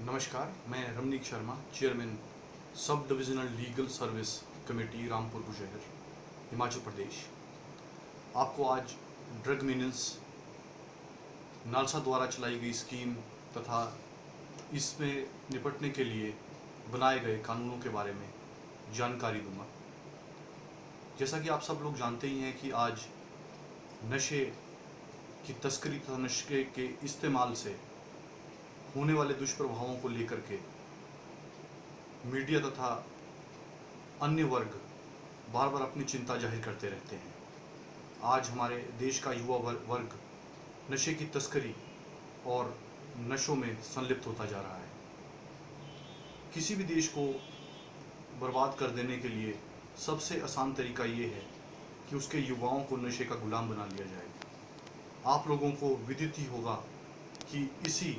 नमस्कार, मैं Ramneek Sharma, chairman sub divisional legal service committee Rampur Bushahr, Himachal Pradesh. आपको आज ड्रग मीनेंस नालसा द्वारा चलाई गई स्कीम तथा इसमें निपटने के लिए बनाए गए कानूनों के बारे में जानकारी दूंगा। जैसा कि आप सब लोग जानते ही हैं कि आज नशे की तस्करी तथा नशे के इस्तेमाल से होने वाले दुष्प्रभावों को लेकर के मीडिया तथा अन्य वर्ग बार बार अपनी चिंता जाहिर करते रहते हैं। आज हमारे देश का युवा वर्ग नशे की तस्करी और नशों में संलिप्त होता जा रहा है। किसी भी देश को बर्बाद कर देने के लिए सबसे आसान तरीका ये है कि उसके युवाओं को नशे का गुलाम बना लिया जाए। आप लोगों को विदित ही होगा कि इसी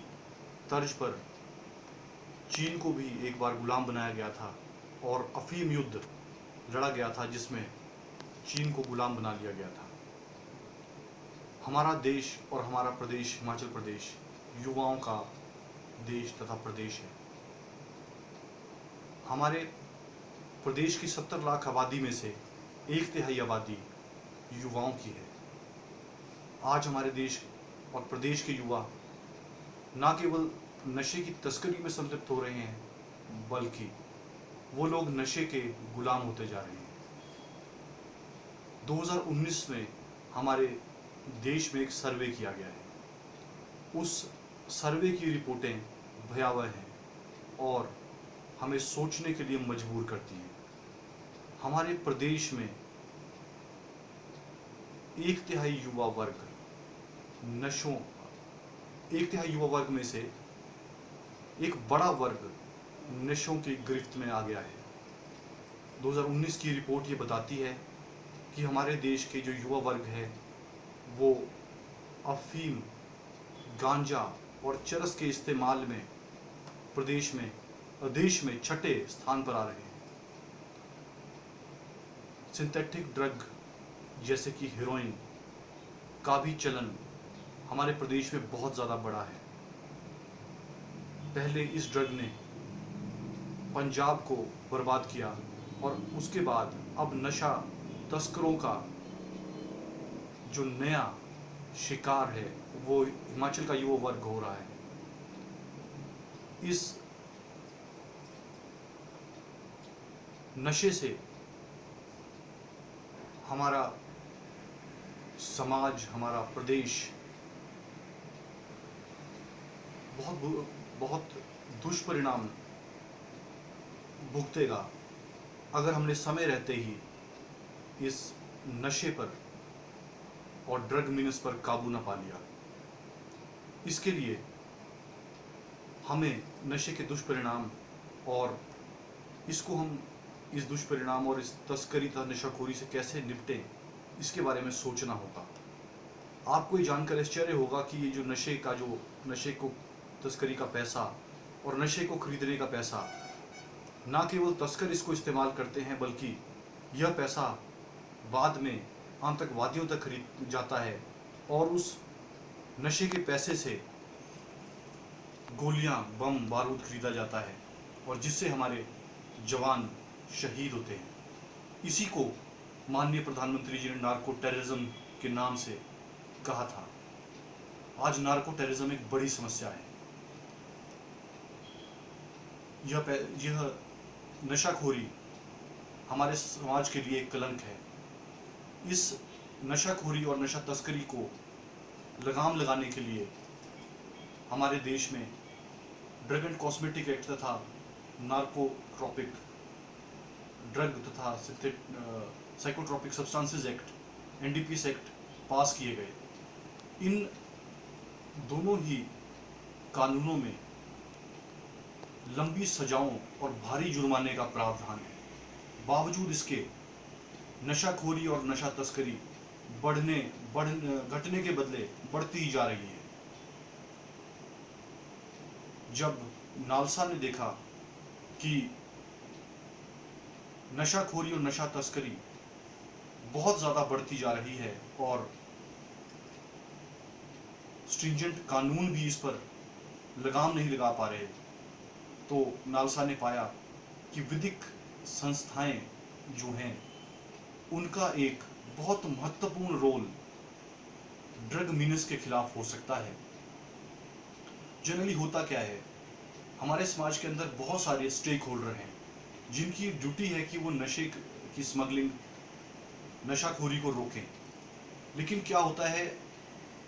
तर्ज पर चीन को भी एक बार गुलाम बनाया गया था और अफीम युद्ध लड़ा गया था जिसमें चीन को गुलाम बना लिया गया था। हमारा देश और हमारा प्रदेश हिमाचल प्रदेश युवाओं का देश तथा प्रदेश है। हमारे प्रदेश की 70 लाख आबादी में से 1/3 आबादी युवाओं की है। आज हमारे देश और प्रदेश के युवा ना केवल नशे की तस्करी में संलिप्त हो रहे हैं बल्कि वो लोग नशे के गुलाम होते जा रहे हैं। 2019 में हमारे देश में एक सर्वे किया गया है। उस सर्वे की रिपोर्टें भयावह हैं और हमें सोचने के लिए मजबूर करती हैं। हमारे प्रदेश में 1/3 युवा वर्ग नशों 1/3 युवा वर्ग में से एक बड़ा वर्ग नशों की गिरफ्त में आ गया है। 2019 की रिपोर्ट ये बताती है कि हमारे देश के जो युवा वर्ग है वो अफीम, गांजा और चरस के इस्तेमाल में देश में 6ठे स्थान पर आ रहे हैं। सिंथेटिक ड्रग जैसे कि हेरोइन का भी चलन हमारे प्रदेश में बहुत ज़्यादा बढ़ा है। पहले इस ड्रग ने पंजाब को बर्बाद किया और उसके बाद अब नशा तस्करों का जो नया शिकार है वो हिमाचल का युवा वर्ग हो रहा है। इस नशे से हमारा समाज, हमारा प्रदेश बहुत दुष्परिणाम भुगतेगा अगर हमने समय रहते ही इस नशे पर और ड्रग मीनेंस पर काबू न पा लिया। इसके लिए हमें नशे के दुष्परिणाम और इस दुष्परिणाम और इस तस्करी तथा नशाखोरी से कैसे निपटें इसके बारे में सोचना होगा। आपको ये जानकर आश्चर्य होगा कि ये जो नशे को तस्करी का पैसा और नशे को खरीदने का पैसा ना केवल तस्कर इसको इस्तेमाल करते हैं बल्कि यह पैसा बाद में आतंकवादियों तक खरीद जाता है और उस नशे के पैसे से गोलियां, बम, बारूद खरीदा जाता है और जिससे हमारे जवान शहीद होते हैं। इसी को माननीय प्रधानमंत्री जी ने नार्को टेररिज्म के नाम से कहा था। आज नार्को टेररिज्म एक बड़ी समस्या है। यह नशाखोरी हमारे समाज के लिए एक कलंक है। इस नशाखोरी और नशा तस्करी को लगाम लगाने के लिए हमारे देश में ड्रग एंड कॉस्मेटिक एक्ट तथा नार्कोट्रॉपिक ड्रग तथा psychotropic substances act, NDPS act पास किए गए। इन दोनों ही कानूनों में लंबी सजाओं और भारी जुर्माने का प्रावधान है। बावजूद इसके नशाखोरी और नशा तस्करी घटने के बदले बढ़ती ही जा रही है। जब नालसा ने देखा कि नशाखोरी और नशा तस्करी बहुत ज़्यादा बढ़ती जा रही है और स्ट्रिंजेंट कानून भी इस पर लगाम नहीं लगा पा रहे, तो नालसा ने पाया कि विधिक संस्थाएं जो हैं उनका एक बहुत महत्वपूर्ण रोल ड्रग मीनस के खिलाफ हो सकता है। जनरली होता क्या है, हमारे समाज के अंदर बहुत सारे स्टेक होल्डर हैं जिनकी ड्यूटी है कि वो नशे की स्मगलिंग, नशाखोरी को रोकें। लेकिन क्या होता है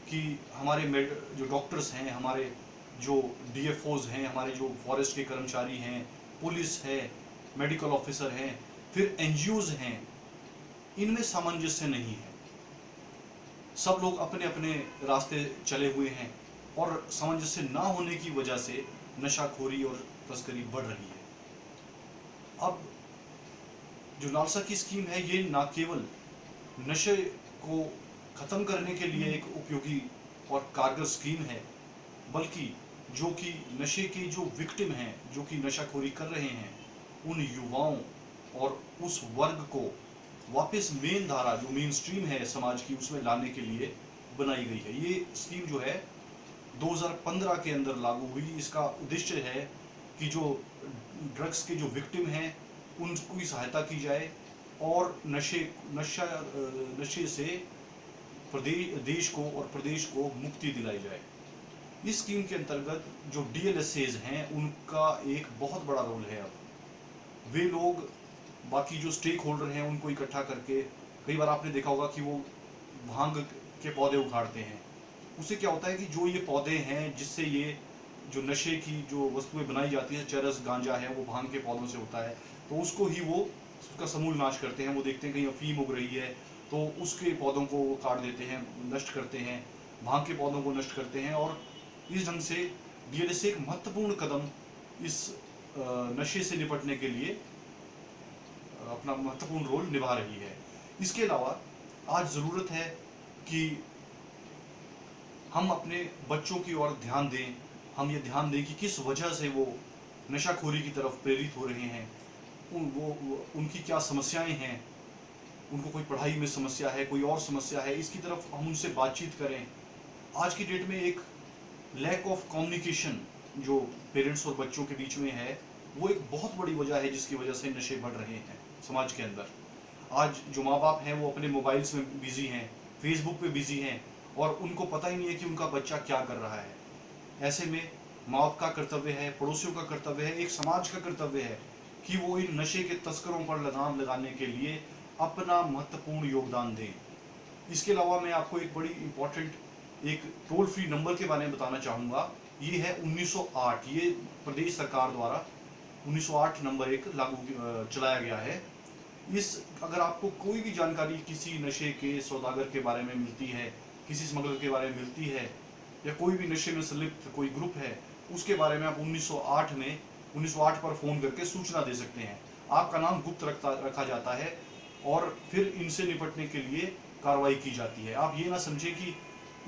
कि हमारे जो डॉक्टर्स हैं, हमारे जो डीएफओज हैं, हमारे जो फॉरेस्ट के कर्मचारी हैं, पुलिस है, मेडिकल ऑफिसर हैं, फिर एनजीओज हैं, इनमें सामंजस्य नहीं है। सब लोग अपने अपने रास्ते चले हुए हैं और सामंजस्य ना होने की वजह से नशाखोरी और तस्करी बढ़ रही है। अब जो नालसा की स्कीम है, ये ना केवल नशे को खत्म करने के लिए एक उपयोगी और कारगर स्कीम है, बल्कि जो कि नशे के जो विक्टिम हैं, जो कि नशाखोरी कर रहे हैं, उन युवाओं और उस वर्ग को वापस मेन धारा, जो मेन स्ट्रीम है समाज की, उसमें लाने के लिए बनाई गई है। ये स्कीम जो है 2015 के अंदर लागू हुई। इसका उद्देश्य है कि जो ड्रग्स के जो विक्टिम हैं उनकी सहायता की जाए और नशे से देश को और प्रदेश को मुक्ति दिलाई जाए। इस स्कीम के अंतर्गत जो डीएलएसएज हैं उनका एक बहुत बड़ा रोल है। अब वे लोग बाकी जो स्टेक होल्डर हैं उनको इकट्ठा करके, कई बार आपने देखा होगा कि वो भांग के पौधे उखाड़ते हैं। उससे क्या होता है कि जो ये पौधे हैं जिससे ये जो नशे की जो वस्तुएं बनाई जाती है, चरस, गांजा है, वो भांग के पौधों से होता है, तो उसको ही वो उसका समूल नाश करते हैं। वो देखते हैं कहीं अफीम उग रही है तो उसके पौधों को वो काट देते हैं, नष्ट करते हैं, भांग के पौधों को नष्ट करते हैं। और इस ढंग से डीएलएस एक महत्वपूर्ण कदम इस नशे से निपटने के लिए अपना महत्वपूर्ण रोल निभा रही है। इसके अलावा आज ज़रूरत है कि हम अपने बच्चों की ओर ध्यान दें। हम ये ध्यान दें कि किस वजह से वो नशाखोरी की तरफ प्रेरित हो रहे हैं, उनकी क्या समस्याएं हैं, उनको कोई पढ़ाई में समस्या है, कोई और समस्या है, इसकी तरफ हम उनसे बातचीत करें। आज की डेट में एक लैक ऑफ कम्युनिकेशन जो पेरेंट्स और बच्चों के बीच में है, वो एक बहुत बड़ी वजह है जिसकी वजह से नशे बढ़ रहे हैं समाज के अंदर। आज जो माँ बाप हैं वो अपने मोबाइल्स में बिजी हैं, फेसबुक पे बिजी हैं और उनको पता ही नहीं है कि उनका बच्चा क्या कर रहा है। ऐसे में माँ बाप का कर्तव्य है, पड़ोसियों का कर्तव्य है, एक समाज का कर्तव्य है कि वो इन नशे के तस्करों पर लगाम लगाने के लिए अपना महत्वपूर्ण योगदान दें। इसके अलावा मैं आपको एक बड़ी इंपॉर्टेंट एक टोल फ्री नंबर के बारे में बताना चाहूँगा। ये है 1908। ये प्रदेश सरकार द्वारा 1908 नंबर एक लागू चलाया गया है। अगर आपको कोई भी जानकारी किसी नशे के सौदागर के बारे में मिलती है, किसी स्मगलर के बारे में मिलती है, या कोई भी नशे में संलिप्त कोई ग्रुप है, उसके बारे में आप 1908 पर फ़ोन करके सूचना दे सकते हैं। आपका नाम गुप्त रखा जाता है और फिर इनसे निपटने के लिए कार्रवाई की जाती है। आप ये ना समझें कि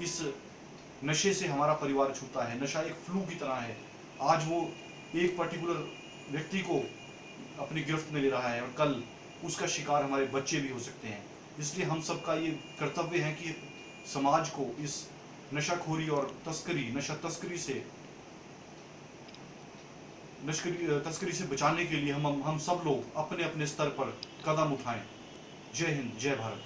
इस नशे से हमारा परिवार छूटा है। नशा एक फ्लू की तरह है। आज वो एक पर्टिकुलर व्यक्ति को अपनी गिरफ्त में ले रहा है और कल उसका शिकार हमारे बच्चे भी हो सकते हैं। इसलिए हम सबका ये कर्तव्य है कि समाज को इस नशाखोरी और नशा तस्करी से बचाने के लिए हम सब लोग अपने अपने स्तर पर कदम उठाएं। जय हिंद, जय भारत।